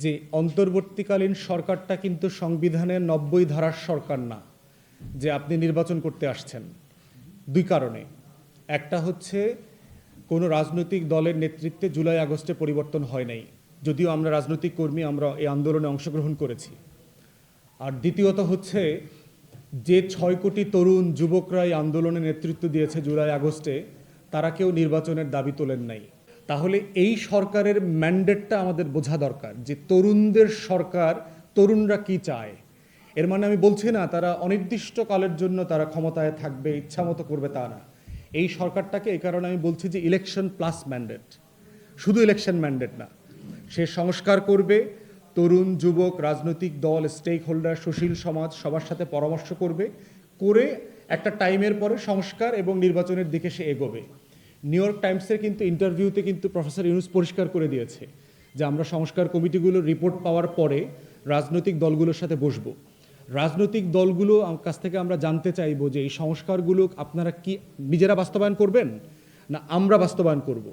যে অন্তর্বর্তীকালীন সরকারটা কিন্তু সংবিধানের ৯০ ধারার সরকার না, যে আপনি নির্বাচন করতে আসছেন। দুই কারণে, একটা হচ্ছে কোনো রাজনৈতিক দলের নেতৃত্বে জুলাই আগস্টে পরিবর্তন হয় নাই, যদিও আমরা রাজনৈতিক কর্মী, আমরা এই আন্দোলনে অংশগ্রহণ করেছি। আর দ্বিতীয়ত হচ্ছে যে ৬ কোটি তরুণ যুবকরা এই আন্দোলনে নেতৃত্ব দিয়েছে জুলাই আগস্টে, তারা কেউ নির্বাচনের দাবি তোলেন নাই। তাহলে এই সরকারের ম্যান্ডেটটা আমাদের বোঝা দরকার, যে তরুণদের সরকার, তরুণরা কি চায়। এর মানে আমি বলছি না তারা অনির্দিষ্টকালের জন্য তারা ক্ষমতায় থাকবে, ইচ্ছামতো করবে, তা না। এই সরকারটাকে এই কারণে আমি বলছি যে ইলেকশন প্লাস ম্যান্ডেট, শুধু ইলেকশন ম্যান্ডেট না। সে সংস্কার করবে, তরুণ যুবক রাজনৈতিক দল, স্টেক হোল্ডার, সুশীল সমাজ সবার সাথে পরামর্শ করবে, করে একটা টাইমের পরে সংস্কার এবং নির্বাচনের দিকে সে এগোবে। নিউ ইয়র্ক টাইমসের কিন্তু ইন্টারভিউতে কিন্তু প্রফেসর ইউনুস পরিষ্কার করে দিয়েছে যে আমরা সংস্কার কমিটিগুলোর রিপোর্ট পাওয়ার পরে রাজনৈতিক দলগুলোর সাথে বসবো। রাজনৈতিক দলগুলো কাছ থেকে আমরা জানতে চাইবো যে এই সংস্কারগুলো আপনারা কি নিজেরা বাস্তবায়ন করবেন, না আমরা বাস্তবায়ন করব,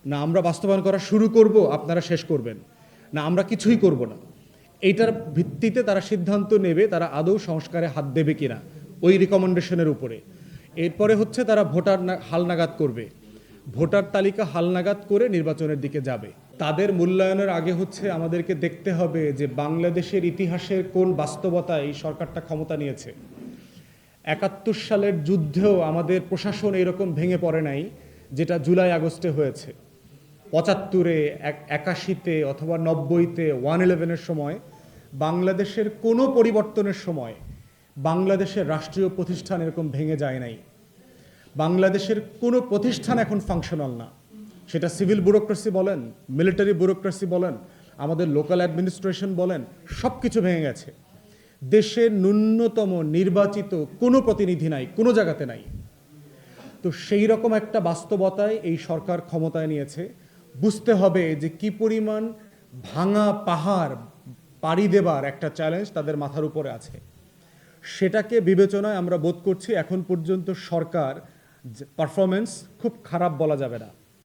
না আমরা বাস্তবায়ন করা শুরু করব আপনারা শেষ করবেন, না আমরা কিছুই করব না। এইটার ভিত্তিতে তারা সিদ্ধান্ত নেবে তারা আদৌ সংস্কারে হাত দেবে কিনা, ওই রিকমেন্ডেশনের উপরে। এরপরে হচ্ছে তারা ভোটার হালনাগাদ করবে, ভোটার তালিকা হালনাগাদ করে নির্বাচনের দিকে যাবে। তাদের মূল্যায়নের আগে হচ্ছে আমাদেরকে দেখতে হবে যে বাংলাদেশের ইতিহাসের কোন বাস্তবতায় এই সরকারটা ক্ষমতা নিয়েছে। ৭১ সালের যুদ্ধেও আমাদের প্রশাসন এরকম ভেঙে পড়ে নাই যেটা জুলাই আগস্টে হয়েছে। ৭৫-এ, ৮১-তে অথবা ৯০-তে 1/11-এর সময় বাংলাদেশের কোনো পরিবর্তনের সময় বাংলাদেশের রাষ্ট্রীয় প্রতিষ্ঠান এরকম ভেঙে যায় নাই। বাংলাদেশের কোনো প্রতিষ্ঠান এখন ফাংশনাল না, সেটা সিভিল ব্যুরোক্রেসি বলেন, মিলিটারি ব্যুরোক্রেসি বলেন, আমাদের লোকাল অ্যাডমিনিস্ট্রেশন বলেন, সব কিছু ভেঙে গেছে। দেশের ন্যূনতম নির্বাচিত কোনো প্রতিনিধি নাই, কোনো জায়গাতে নাই। তো সেই রকম একটা বাস্তবতায় এই সরকার ক্ষমতায় নিয়েছে। বুঝতে হবে যে কি পরিমাণ ভাঙা পাহাড় পাড়ি দেবার একটা চ্যালেঞ্জ তাদের মাথার উপরে আছে। সেটাকে বিবেচনায় আমরা বোধ করছি এখন পর্যন্ত সরকার পারফরমেন্স খুব খারাপ বলা যাবে না।